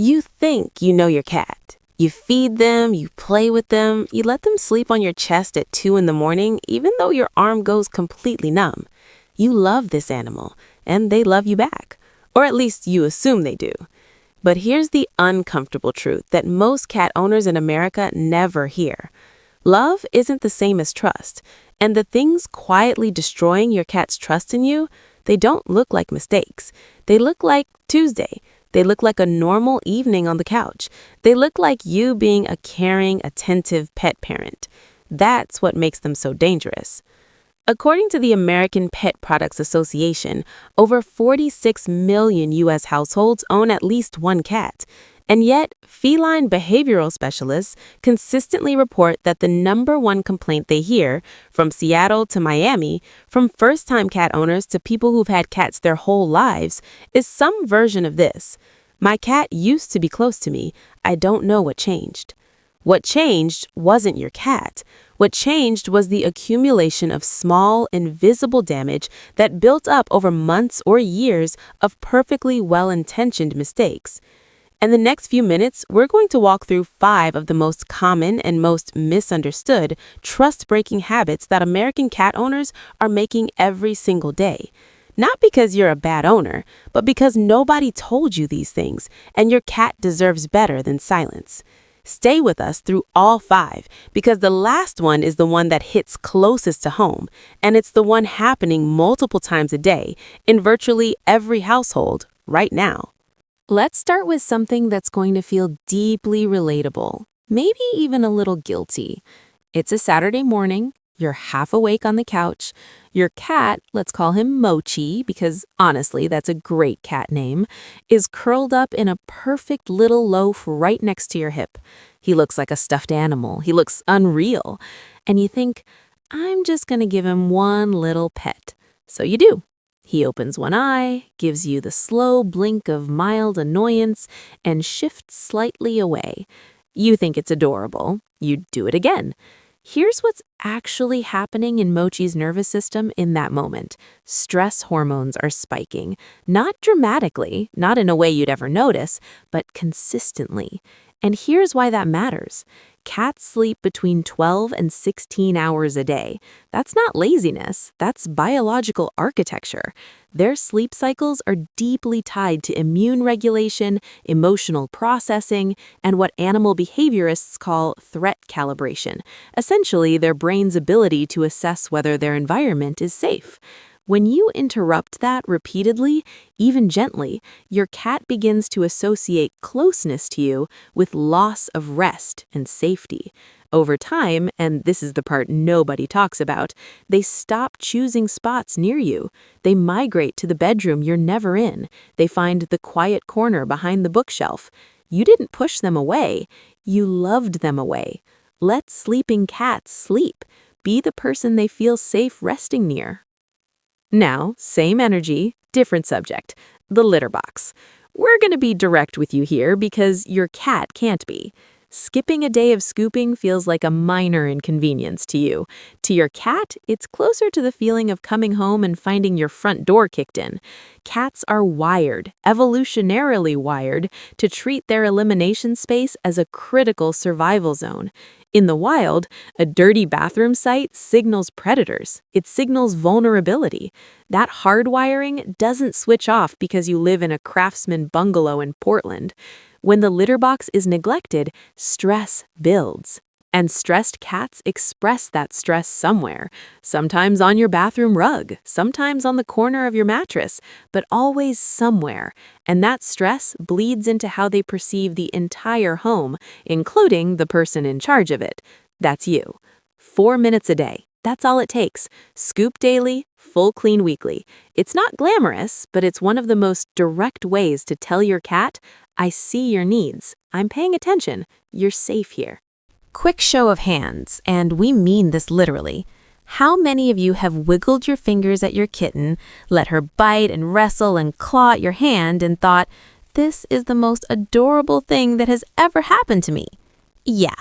You think you know your cat. You feed them, you play with them, you let them sleep on your chest at 2 in the morning, even though your arm goes completely numb. You love this animal, and they love you back. Or at least you assume they do. But here's the uncomfortable truth that most cat owners in America never hear. Love isn't the same as trust, and the things quietly destroying your cat's trust in you, they don't look like mistakes. They look like Tuesday. They look like a normal evening on the couch. They look like you being a caring, attentive pet parent. That's what makes them so dangerous. According to the American Pet Products Association, over 46 million U.S. households own at least one cat. And yet, feline behavioral specialists consistently report that the number one complaint they hear, from Seattle to Miami, from first-time cat owners to people who've had cats their whole lives, is some version of this. My cat used to be close to me. I don't know what changed. What changed wasn't your cat. What changed was the accumulation of small, invisible damage that built up over months or years of perfectly well-intentioned mistakes. In the next few minutes, we're going to walk through 5 of the most common and most misunderstood trust-breaking habits that American cat owners are making every single day. Not because you're a bad owner, but because nobody told you these things, and your cat deserves better than silence. Stay with us through all 5, because the last one is the one that hits closest to home, and it's the one happening multiple times a day in virtually every household right now. Let's start with something that's going to feel deeply relatable, maybe even a little guilty. It's a Saturday morning, you're half awake on the couch, your cat, let's call him Mochi because honestly that's a great cat name, is curled up in a perfect little loaf right next to your hip. He looks like a stuffed animal, he looks unreal, and you think, I'm just going to give him one little pet. So you do. He opens one eye, gives you the slow blink of mild annoyance, and shifts slightly away. You think it's adorable. You do it again. Here's what's actually happening in Mochi's nervous system in that moment. Stress hormones are spiking. Not dramatically, not in a way you'd ever notice, but consistently. And here's why that matters. Cats sleep between 12 and 16 hours a day. That's not laziness, that's biological architecture. Their sleep cycles are deeply tied to immune regulation, emotional processing, and what animal behaviorists call threat calibration, essentially their brain's ability to assess whether their environment is safe. When you interrupt that repeatedly, even gently, your cat begins to associate closeness to you with loss of rest and safety. Over time, and this is the part nobody talks about, they stop choosing spots near you. They migrate to the bedroom you're never in. They find the quiet corner behind the bookshelf. You didn't push them away. You loved them away. Let sleeping cats sleep. Be the person they feel safe resting near. Now, same energy, different subject, the litter box. We're going to be direct with you here because your cat can't be. Skipping a day of scooping feels like a minor inconvenience to you. To your cat, it's closer to the feeling of coming home and finding your front door kicked in. Cats are wired, evolutionarily wired, to treat their elimination space as a critical survival zone. In the wild, a dirty bathroom site signals predators. It signals vulnerability. That hardwiring doesn't switch off because you live in a craftsman bungalow in Portland. When the litter box is neglected, stress builds. And stressed cats express that stress somewhere. Sometimes on your bathroom rug, sometimes on the corner of your mattress, but always somewhere. And that stress bleeds into how they perceive the entire home, including the person in charge of it. That's you. 4 minutes a day. That's all it takes. Scoop daily, full clean weekly. It's not glamorous, but it's one of the most direct ways to tell your cat, I see your needs. I'm paying attention. You're safe here. Quick show of hands, and we mean this literally. How many of you have wiggled your fingers at your kitten, let her bite and wrestle and claw at your hand, and thought, this is the most adorable thing that has ever happened to me? Yeah,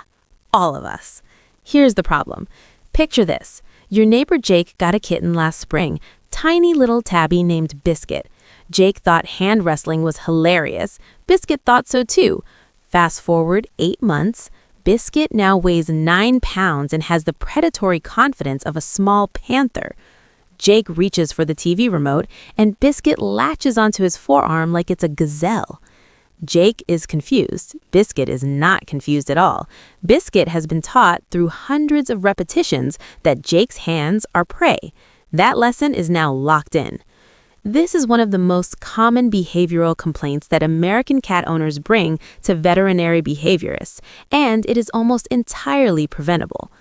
all of us. Here's the problem. Picture this. Your neighbor Jake got a kitten last spring, tiny little tabby named Biscuit. Jake thought hand wrestling was hilarious. Biscuit thought so too. Fast forward 8 months, Biscuit now weighs 9 pounds and has the predatory confidence of a small panther. Jake reaches for the TV remote, and Biscuit latches onto his forearm like it's a gazelle. Jake is confused. Biscuit is not confused at all. Biscuit has been taught through hundreds of repetitions that Jake's hands are prey. That lesson is now locked in. This is one of the most common behavioral complaints that American cat owners bring to veterinary behaviorists, and it is almost entirely preventable.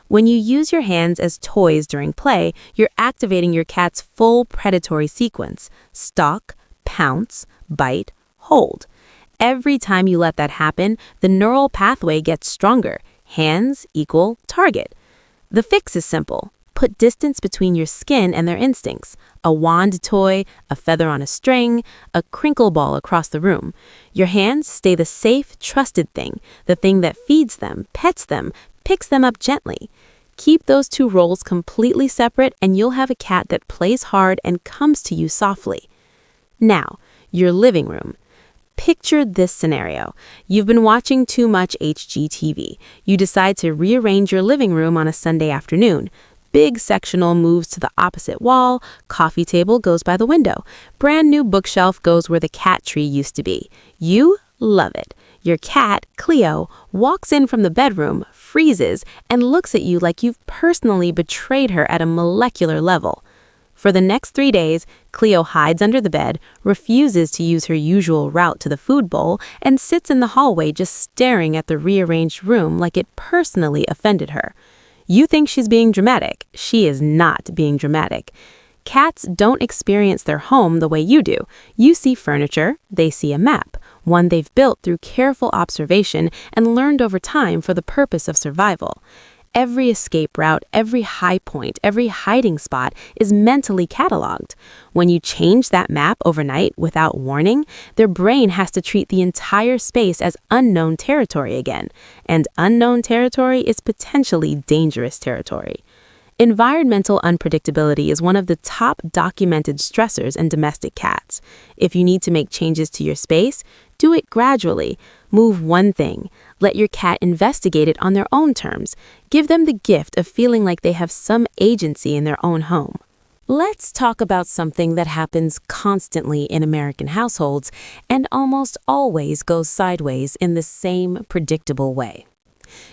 When you use your hands as toys during play, you're activating your cat's full predatory sequence: stalk, pounce, bite, hold. Every time you let that happen, the neural pathway gets stronger. Hands equal target. The fix is simple. Put distance between your skin and their instincts. A wand toy, a feather on a string, a crinkle ball across the room. Your hands stay the safe, trusted thing, the thing that feeds them, pets them, picks them up gently. Keep those two roles completely separate and you'll have a cat that plays hard and comes to you softly. Now, your living room. Picture this scenario. You've been watching too much HGTV. You decide to rearrange your living room on a Sunday afternoon. Big sectional moves to the opposite wall, coffee table goes by the window, brand new bookshelf goes where the cat tree used to be. You love it. Your cat, Cleo, walks in from the bedroom, freezes, and looks at you like you've personally betrayed her at a molecular level. For the next 3 days, Cleo hides under the bed, refuses to use her usual route to the food bowl, and sits in the hallway just staring at the rearranged room like it personally offended her. You think she's being dramatic. She is not being dramatic. Cats don't experience their home the way you do. You see furniture, they see a map, one they've built through careful observation and learned over time for the purpose of survival. Every escape route, every high point, every hiding spot is mentally cataloged. When you change that map overnight without warning, their brain has to treat the entire space as unknown territory again. And unknown territory is potentially dangerous territory. Environmental unpredictability is one of the top documented stressors in domestic cats. If you need to make changes to your space, do it gradually. Move one thing. Let your cat investigate it on their own terms. Give them the gift of feeling like they have some agency in their own home. Let's talk about something that happens constantly in American households and almost always goes sideways in the same predictable way.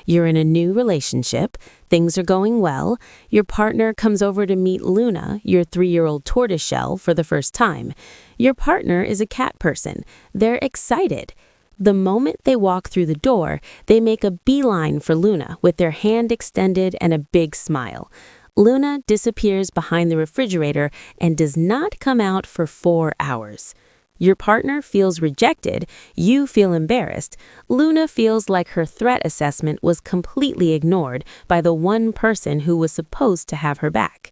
You're in a new relationship, things are going well, your partner comes over to meet Luna, your 3-year-old tortoiseshell, for the first time. Your partner is a cat person. They're excited. The moment they walk through the door, they make a beeline for Luna with their hand extended and a big smile. Luna disappears behind the refrigerator and does not come out for 4 hours. Your partner feels rejected, you feel embarrassed. Luna feels like her threat assessment was completely ignored by the one person who was supposed to have her back.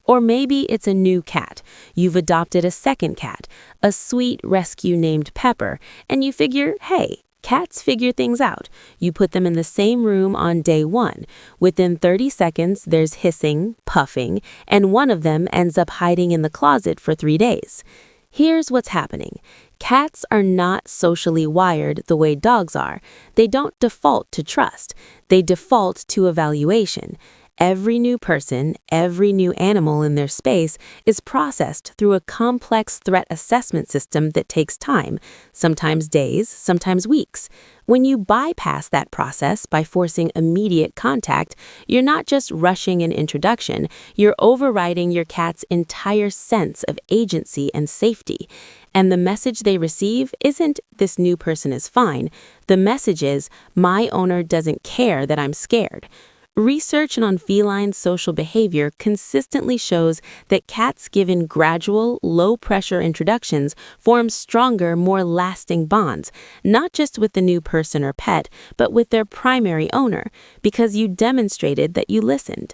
Or maybe it's a new cat. You've adopted a second cat, a sweet rescue named Pepper, and you figure, hey, cats figure things out. You put them in the same room on day 1. Within 30 seconds, there's hissing, puffing, and one of them ends up hiding in the closet for 3 days. Here's what's happening. Cats are not socially wired the way dogs are. They don't default to trust. They default to evaluation. Every new person, every new animal in their space is processed through a complex threat assessment system that takes time, sometimes days, sometimes weeks. When you bypass that process by forcing immediate contact, you're not just rushing an introduction, you're overriding your cat's entire sense of agency and safety. And the message they receive isn't, "This new person is fine." The message is, "My owner doesn't care that I'm scared." Research on feline social behavior consistently shows that cats given gradual, low-pressure introductions form stronger, more lasting bonds, not just with the new person or pet, but with their primary owner, because you demonstrated that you listened.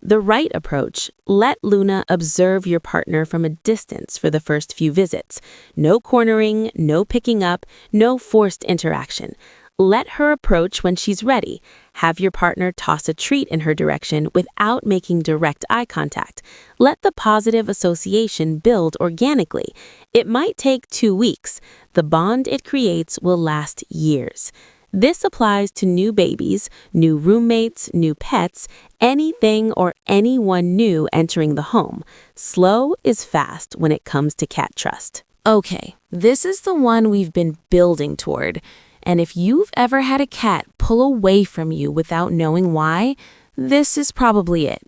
The right approach: let Luna observe your partner from a distance for the first few visits. No cornering, no picking up, no forced interaction. Let her approach when she's ready. Have your partner toss a treat in her direction without making direct eye contact. Let the positive association build organically. It might take 2 weeks. The bond it creates will last years. This applies to new babies, new roommates, new pets, anything or anyone new entering the home. Slow is fast when it comes to cat trust. Okay, this is the one we've been building toward. And if you've ever had a cat pull away from you without knowing why, this is probably it.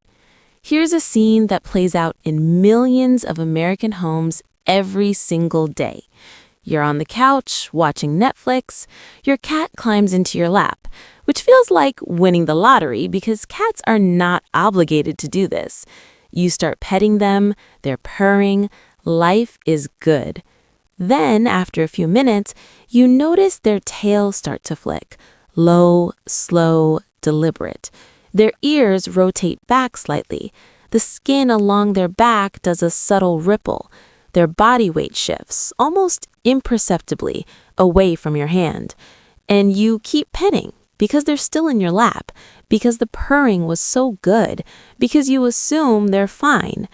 Here's a scene that plays out in millions of American homes every single day. You're on the couch, watching Netflix. Your cat climbs into your lap, which feels like winning the lottery because cats are not obligated to do this. You start petting them, they're purring, life is good. Then, after a few minutes, you notice their tails start to flick. Low, slow, deliberate. Their ears rotate back slightly. The skin along their back does a subtle ripple. Their body weight shifts, almost imperceptibly, away from your hand. And you keep petting because they're still in your lap, because the purring was so good, because you assume they're fine.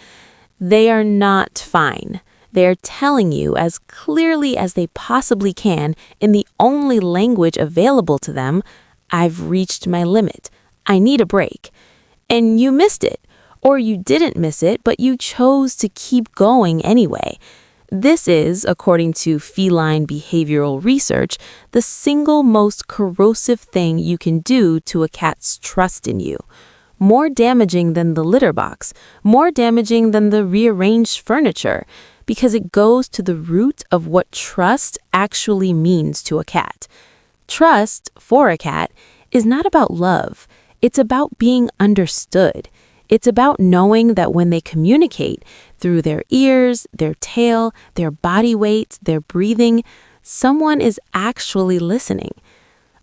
They are not fine. They're telling you as clearly as they possibly can in the only language available to them, I've reached my limit. I need a break. And you missed it. Or you didn't miss it, but you chose to keep going anyway. This is, according to feline behavioral research, the single most corrosive thing you can do to a cat's trust in you. More damaging than the litter box, more damaging than the rearranged furniture, because it goes to the root of what trust actually means to a cat. Trust, for a cat, is not about love. It's about being understood. It's about knowing that when they communicate through their ears, their tail, their body weight, their breathing, someone is actually listening.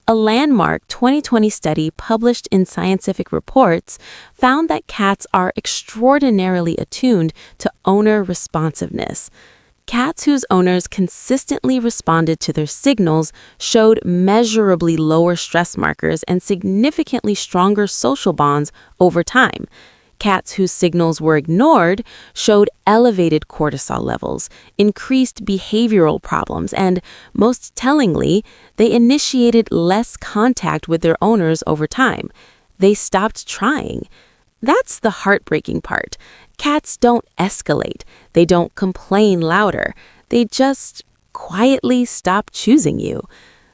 A landmark 2020 study published in Scientific Reports found that cats are extraordinarily attuned to owner responsiveness. Cats whose owners consistently responded to their signals showed measurably lower stress markers and significantly stronger social bonds over time. Cats whose signals were ignored showed elevated cortisol levels, increased behavioral problems, and, most tellingly, they initiated less contact with their owners over time. They stopped trying. That's the heartbreaking part. Cats don't escalate. They don't complain louder. They just quietly stop choosing you.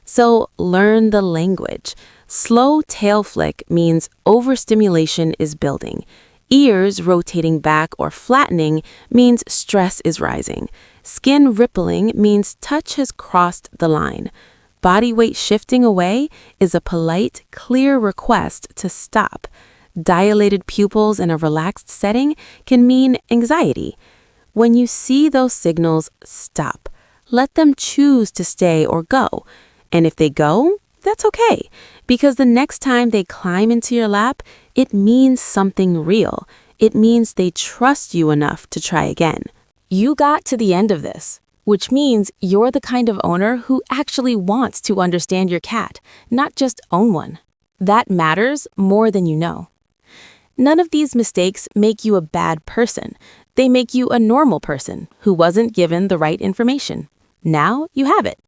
So learn the language. Slow tail flick means overstimulation is building. Ears rotating back or flattening means stress is rising. Skin rippling means touch has crossed the line. Body weight shifting away is a polite, clear request to stop. Dilated pupils in a relaxed setting can mean anxiety. When you see those signals, stop. Let them choose to stay or go. And if they go, that's okay, because the next time they climb into your lap, it means something real. It means they trust you enough to try again. You got to the end of this, which means you're the kind of owner who actually wants to understand your cat, not just own one. That matters more than you know. None of these mistakes make you a bad person. They make you a normal person who wasn't given the right information. Now you have it.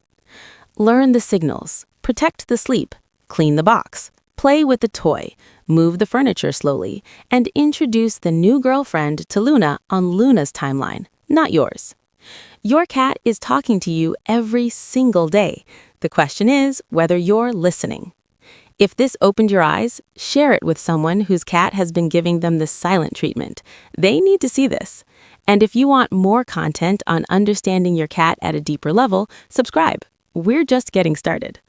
Learn the signals. Protect the sleep, clean the box, play with the toy, move the furniture slowly, and introduce the new girlfriend to Luna on Luna's timeline, not yours. Your cat is talking to you every single day. The question is whether you're listening. If this opened your eyes, share it with someone whose cat has been giving them the silent treatment. They need to see this. And if you want more content on understanding your cat at a deeper level, subscribe. We're just getting started.